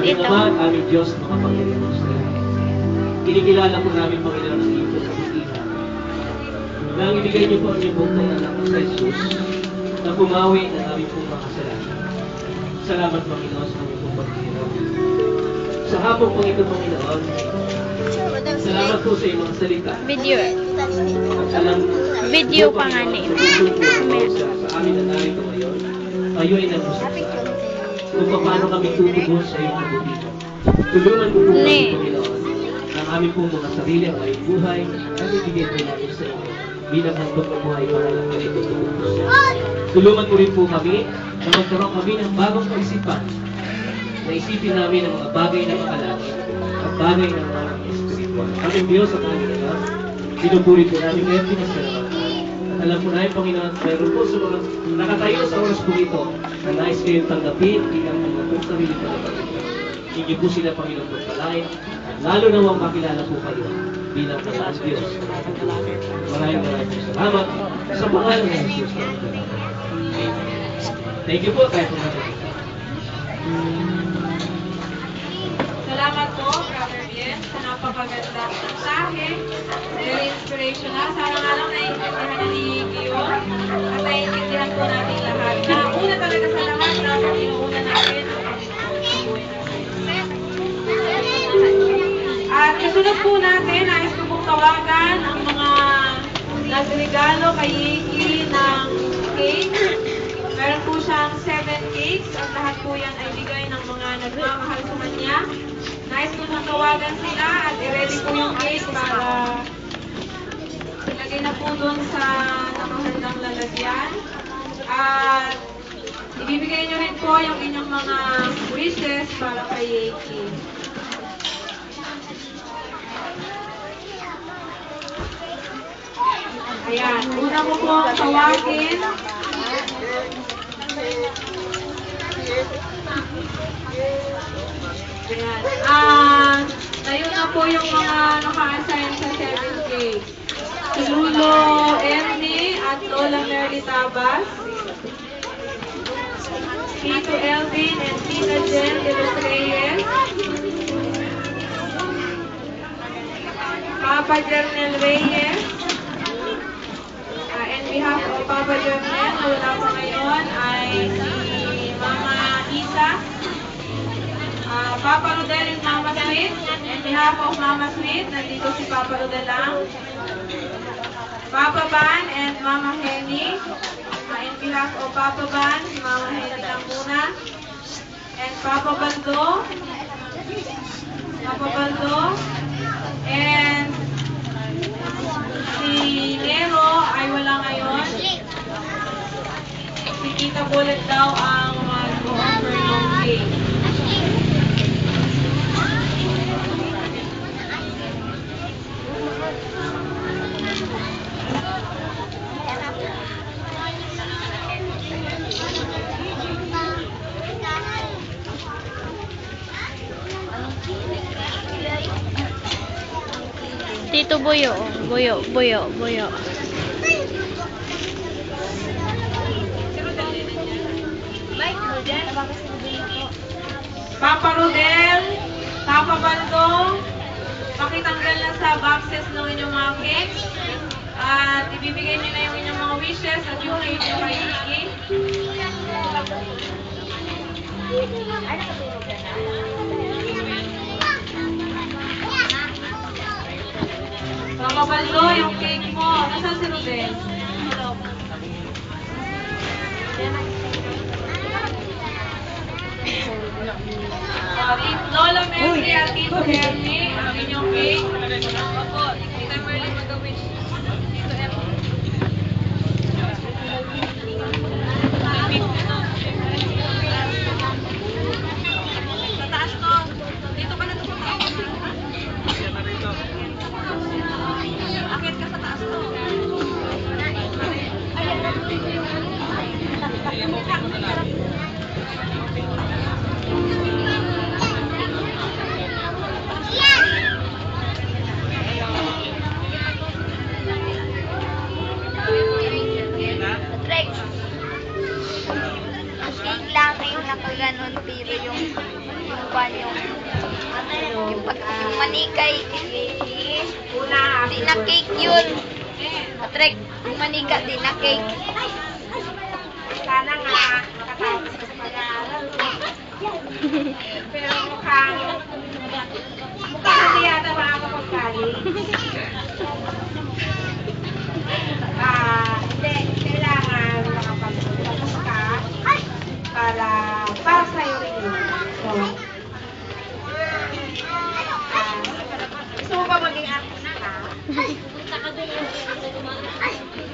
Aming Ama at aming Diyos, makapangyarihan sa lahat. Kinikilala po namin, Panginoon, ang iyong kabutihan. Nang ibigay niyo po ang iyong buktong anak na sa Jesus, na pumawi ng aming pong mga kasalanan. Salamat, Panginoon, sa aming pong pagkiraw. Sa hapong pong ito, Panginoon, salamat po sa iyong mga salita. Video. At alam, Video po, pa nga Panginoon, ni. sa amin na narito ngayon, kayo ay nag-usap sa amin. Kung paano kami tutugon sa iyong kabutihan. Tulungan mo po kami, Panginoon, ng aming pong mga sarili ang aming buhay, ang ibigay po namin sa inyo bilang handog na buhay para lang kami tutulong sa inyo. Tulungan mo rin po kami na magkaroon kami ng bagong kaisipan na isipin namin ang mga bagay na makalangit at bagay na mga espiritual. Aming Diyos at aming Ama, pinupuri po namin ngayon pinasalamat. At alam po namin, Panginoon, mayroon po sa mga nakatayo sa oras po ito na nais kayong tanggapin bilang mga pong sarili pa na Panginoon. Hindi po sila, Panginoon, pagpalain at lalo nawang makilala po kayo bilang Panginoon Diyos. Maraming salamat sa pangalan ng Diyos. Thank you po, kahit po natin. Salamat po, Brother Bien, sa napakagandang mensahe. Very inspirational. Sana nga lang naiintindihan na ni Gion at naiintindihan po natin lahat. Na una talaga sa lahat, dapat inuuna natin ang pagbuhay natin. At kasunod po natin, nais ko pong tawagan ang mga nagregalo kay Yiki ng cake. Meron po siyang 7 cakes at lahat po yan ay bigay ng mga nagmamahal sa kanya. Nais ko pong tawagan sila at i-ready po yung cake para ilagay na po doon sa nakahandang lalagyan. At ibibigay nyo rin po yung inyong mga wishes para kay Yiki. Ayan, una ko po tawagin. Ayan. Tayo na po yung mga naka-assign sa 7K. Si Lulo Ernie at Lola Merly Tabas. Tito Elvin and Tita Jen de los Reyes. Papa Jernel Reyes. On behalf of Papa Jernel, na wala pa ngayon, ay si Mama Isa. Papa Rodel and Mama Smith. On behalf of Mama Smith, nandito si Papa Rodel lang. Papa Ban and Mama Henny. On behalf of Papa Ban, si Mama Henny lang muna. And Papa Baldo. Papa Baldo. And si Nero ay wala ngayon. Si Tita Bullet daw ang mag-offer ng cake. Tito Buyo. Buyo. Papa Rodel, Papa Baldo, pakitanggal na sa boxes ng inyong mga cakes. At ibibigay nyo na yung inyong mga wishes at yung inyong kay Iki. Papa Baldo, yung cake mo. Nasaan si Rodel? Lola Merly at Tito Hermie, ang inyong cake. Opo, Tita Merly mag-wish. Tito Hermie. Sa taas to. Dito ka na sa taas. Akit ka sa taas to. manikay. Una, Di na cake yun. Patrick, yung manika, di na cake. Sana nga makatapos sa pag-aaral. Pero mukhang hindi yata makakapag-college. Hindi, kailangan makapag-tapos ka para sa'yo rin yun. So, gusto mo ba maging artist ka?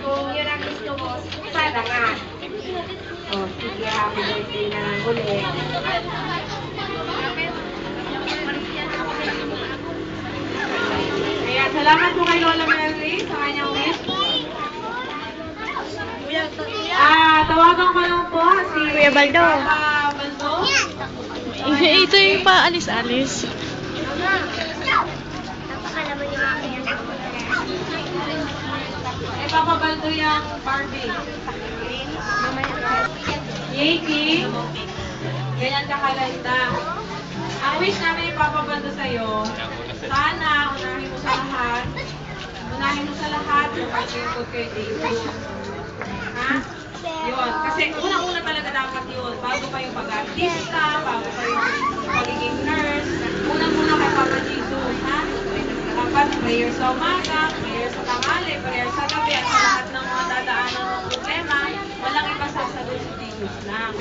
Kung yun ang gusto mo, sana nga. Oh, sige, happy birthday na lang ulit. Kaya salamat po kay Lola Mary sa kanyang wish. Tawagan ko lang po si Kuya Baldo. Papa Baldo. Ito yung paalis-alis. Papa Baldo yung Barbie. Yaki, ganyan ka kalanda. Ang wish namin ipapabaldo sa'yo, sana unahin mo sa lahat yung pag-ikot kay David. Ha? Yun. Kasi unang-una talaga dapat yun. Bago pa yung pag-artista, bago pa yung pagiging nurse, unang-una kay Papa Jesus, ha? Dapat prayer sa umaga, prayer sa tanghali, prayer sa gabi, at sa lahat ng mga dadaanan ng problema, walang iba sasagot si Jesus lang.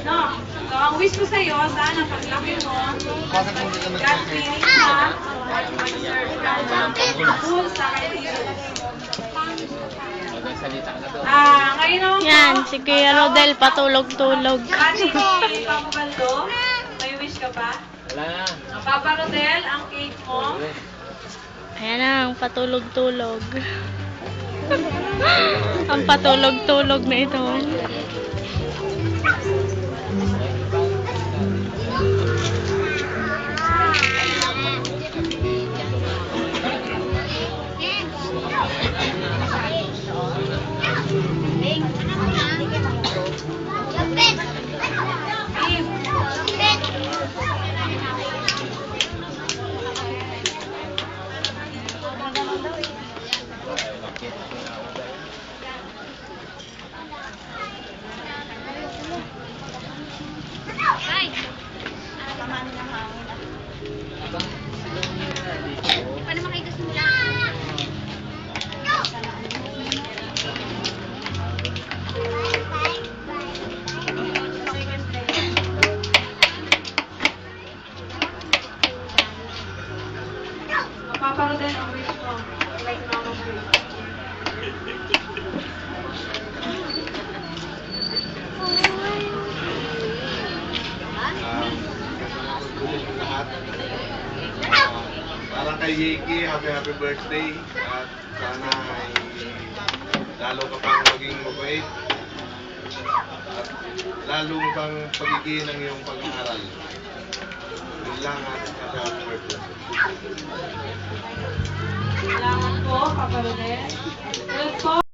No? So, ang wish ko sa'yo, sana paglaki mo, God-fearing ka, at mag-serve ka ng full sa kay Jesus. Ngayon naman po, Yan, si Kuya Rodel patulog-tulog. Ate, Papa Baldo, may wish ka pa? Wala na. Papa Rodel, ang cake mo. Ayan ang patulog-tulog. Ang patulog-tulog na ito. Paano makikasimula? Papa Rodel, ang wish mo. Like Mama wish. Para kay Yeki, happy birthday at sana ay lalo ka pang maging mabait at lalo pang pagiging ng iyong pag-aaral. Yun lang at happy birthday. Salamat po, Papa Rodel. Good po.